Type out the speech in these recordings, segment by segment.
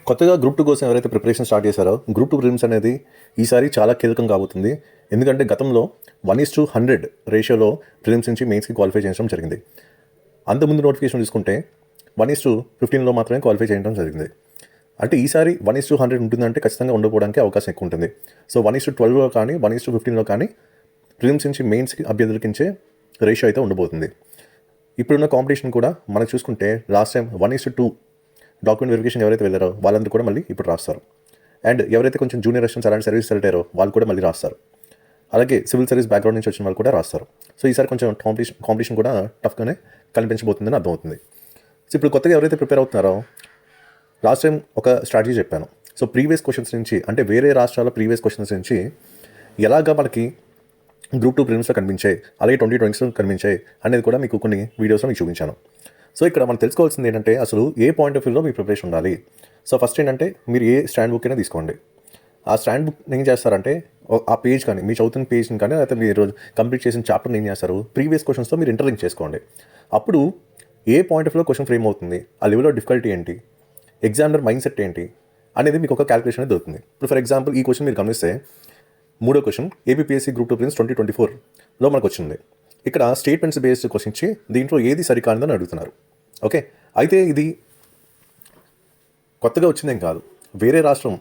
కొత్తగా గ్రూప్ 2 కోసం ఎవరైతే ప్రిపరేషన్ స్టార్ట్ చేశారో గ్రూప్ 2 ప్రిలిమ్స్ అనేది ఈసారి చాలా కీలకం కాబోతుంది. ఎందుకంటే గతంలో 1:100 రేషియోలో ప్రిలిమ్స్ నుంచి మెయిన్స్‌కి క్వాలిఫై చేయడం జరిగింది. అంతకుముందు నోటిఫికేషన్ తీసుకుంటే 1:15లో మాత్రమే క్వాలిఫై చేయడం జరిగింది. అంటే ఈసారి 1:100 ఉంటుందంటే ఖచ్చితంగా ఉండకపోవడానికి అవకాశం ఎక్కువ ఉంటుంది. సో 1:12లో కానీ 1:15లో కానీ ప్రిలిమ్స్ నుంచి మెయిన్స్‌కి అభ్యర్థులకించే రేషియో అయితే ఉండబోతుంది. ఇప్పుడున్న కాంపిటీషన్ కూడా మనం చూసుకుంటే లాస్ట్ టైం 1:2 డాక్యుమెంట్ వెరిఫికేషన్ ఎవరైతే వెళ్ళారో వాళ్ళందరూ కూడా మళ్ళీ ఇప్పుడు రాస్తారు. అండ్ ఎవరైతే కొంచెం జూనియర్ అసిస్టెంట్స్ అలాంటి సర్వీస్ సెలెక్ట్ అయ్యారో వాళ్ళు కూడా మళ్ళీ రాస్తారు. అలాగే సివిల్ సర్వీస్ బ్యాక్గ్రౌండ్ నుంచి వచ్చిన వాళ్ళు కూడా రాస్తారు. సో ఈసారి కొంచెం కాంపిటీషన్ కూడా టఫ్గానే కనిపించబోతుందని అర్థమవుతుంది. సో ఇప్పుడు కొత్తగా ఎవరైతే ప్రిపేర్ అవుతున్నారో లాస్ట్ టైం ఒక స్ట్రాటజీ చెప్పాను. సో ప్రీవియస్ క్వశ్చన్స్ నుంచి అంటే వేరే రాష్ట్రాల ప్రీవియస్ క్వశ్చన్స్ నుంచి ఎలాగా మనకి గ్రూప్ 2 ప్రిలిమ్స్లో కనిపించాయి, అలాగే 2020లో కనిపించాయి అనేది కూడా మీకు కొన్ని వీడియోస్లో మీకు చూపించాను. సో ఇక్కడ మనం తెలుసుకోవాల్సింది ఏంటంటే అసలు ఏ పాయింట్ ఆఫ్ వ్యూలో మీ ప్రిపరేషన్ ఉండాలి. సో ఫస్ట్ ఏంటంటే మీరు ఏ స్టాండ్ బుక్ అయినా తీసుకోండి. ఆ స్టాండ్ బుక్ ఏం చేస్తారంటే ఆ పేజ్ కానీ మీ చదువుతున్న పేజ్ని కానీ లేకపోతే మీరు కంప్లీట్ చేసిన చాప్టర్ని ఏం చేస్తారు ప్రీవియస్ క్వశ్చన్స్తో మీరు ఇంటర్లింక్ చేసుకోండి. అప్పుడు ఏ పాయింట్ ఆఫ్ వ్యూలో క్వశ్చన్ ఫ్రేమ్ అవుతుంది, ఆ లెవెల్ ఆఫ్ డిఫికల్టీ ఏంటి, ఎగ్జామినర్ మైండ్ సెట్ ఏంటి అనేది మీకు ఒక క్యాలిక్యులేషన్ అనేది దొరుకుతుంది. ఇప్పుడు ఫర్ ఎగ్జాంపుల్ ఈ క్వశ్చన్ మీరు గమనిస్తే మూడో క్వశ్చన్ ఏపీఎస్సీ గ్రూప్ 2 ప్రిలిమ్స్ 2024లో మనకు వచ్చింది. ఇక్కడ స్టేట్మెంట్స్ బేస్డ్ క్వశ్చన్ ఇచ్చి దీంట్లో ఏది సరికానిదని అడుగుతున్నారు. ఓకే, అయితే ఇది కొత్తగా వచ్చిందేం కాదు, వేరే రాష్ట్రం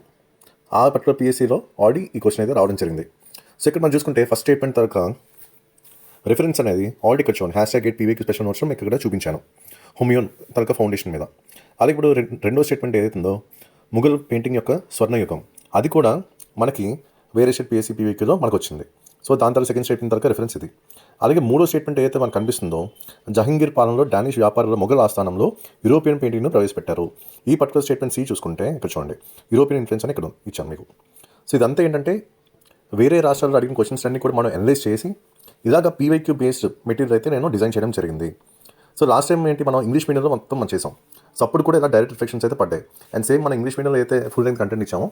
ఆ పర్టికులర్ పిఎస్సీలో ఆల్రెడీ ఈ క్వశ్చన్ అయితే రావడం జరిగింది. సో ఇక్కడ మనం చూసుకుంటే ఫస్ట్ స్టేట్మెంట్ తర్వాత రిఫరెన్స్ అనేది ఆల్రెడీ ఇక్కడ చూడండి #8PVQ స్పెషల్ నోట్స్లో మీకు ఇక్కడ చూపించాను హుమయూన్ తరక ఫౌండేషన్ మీద. అలాగే ఇప్పుడు రెండో స్టేట్మెంట్ ఏదైతుందో ముఘల్ పెయింటింగ్ యొక్క స్వర్ణయుగం, అది కూడా మనకి వేరే స్టేట్ పిఎస్సీ పీవీక్యూలో మనకు వచ్చింది. సో దాని తర్వాత సెకండ్ స్టేట్మెంట్ తర్వాత రిఫరెన్స్ ఇది. అలాగే మూడో స్టేట్మెంట్ ఏదైతే మనకు కనిపిస్తుందో జహంగీర్ పాలనలో డానిష్ వ్యాపారుల మొఘల్ ఆస్థానంలో యూరోపియన్ పెయింటింగ్ను ప్రవేశపెట్టారు. ఈ పర్టికులర్ స్టేట్మెంట్ సి చూసుకుంటే ఇక్కడ చూడండి యూరోపియన్ ఇన్ఫ్లుయెన్స్ అని ఇక్కడ ఇచ్చాను మీకు. సో ఇదంతా ఏంటంటే వేరే రాష్ట్రాల్లో అడిగిన క్వశ్చన్స్ అన్ని కూడా మనం అనలైజ్ చేసి ఇలాగ పీవైక్యూ బేస్డ్ మెటీరియల్ అయితే నేను డిజైన్ చేయడం జరిగింది. సో లాస్ట్ టైం ఏంటి మనం ఇంగ్లీష్ మీడియంలో మొత్తం మనం చేసాం. సో అప్పుడు కూడా ఇలా డైరెక్ట్ రిఫ్లెక్షన్స్ అయితే పడ్డాయి. అండ్ సేమ్ మనం ఇంగ్లీష్ మీడియంలో అయితే ఫుల్ లెంగ్త్ కంటెంట్ ఇచ్చామో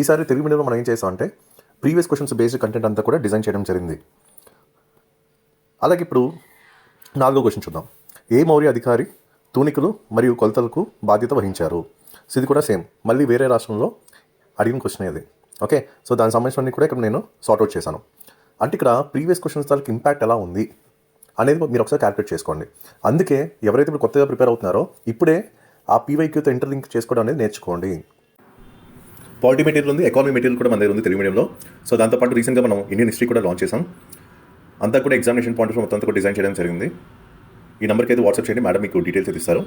ఈసారి తెలుగు మీడియంలో మనం ఏం చేసామంటే ప్రీవియస్ క్వశ్చన్స్ బేస్డ్ కంటెంట్ అంతా కూడా డిజైన్ చేయడం జరిగింది. అలాగే ఇప్పుడు నాలుగో క్వశ్చన్ చూద్దాం. ఏ మౌర్య అధికారి తూనికలు మరియు కొలతలకు బాధ్యత వహించారు. సో ఇది కూడా సేమ్ మళ్ళీ వేరే రాష్ట్రంలో అడిగిన క్వశ్చన్ ఇది. ఓకే, సో దానికి సంబంధించినవి కూడా ఇక్కడ నేను సార్ట్అవుట్ చేశాను. అంటే ఇక్కడ ప్రీవియస్ క్వశ్చన్స్ దానికి ఇంపాక్ట్ ఎలా ఉంది అనేది మీరు ఒకసారి క్యాలిక్యులేట్ చేసుకోండి. అందుకే ఎవరైతే ఇప్పుడు కొత్తగా ప్రిపేర్ అవుతున్నారో ఇప్పుడే ఆ పీవైక్యూతో ఇంటర్లింక్ చేసుకోవడం అనేది నేర్చుకోండి. పాలిటీ మెటీరియల్ ఉంది, ఎకానమీ మెటీరియల్ కూడా మన దగ్గర ఉంది తెలుగు మీడియంలో. సో దాంతోపాటు రీసెంట్గా మనం ఇండియన్ హిస్టరీ కూడా లాంచ్ చేసాం. అంతా కూడా ఎగ్జామినేషన్ పాయింట్ ఆఫ్ వ్యూ మొత్తం కూడా డిజైన్ చేయడం జరిగింది. ఈ నెంబర్కి అయితే వాట్సాప్ చేయండి, మేడం మీకు డీటెయిల్స్ ఇస్తారు.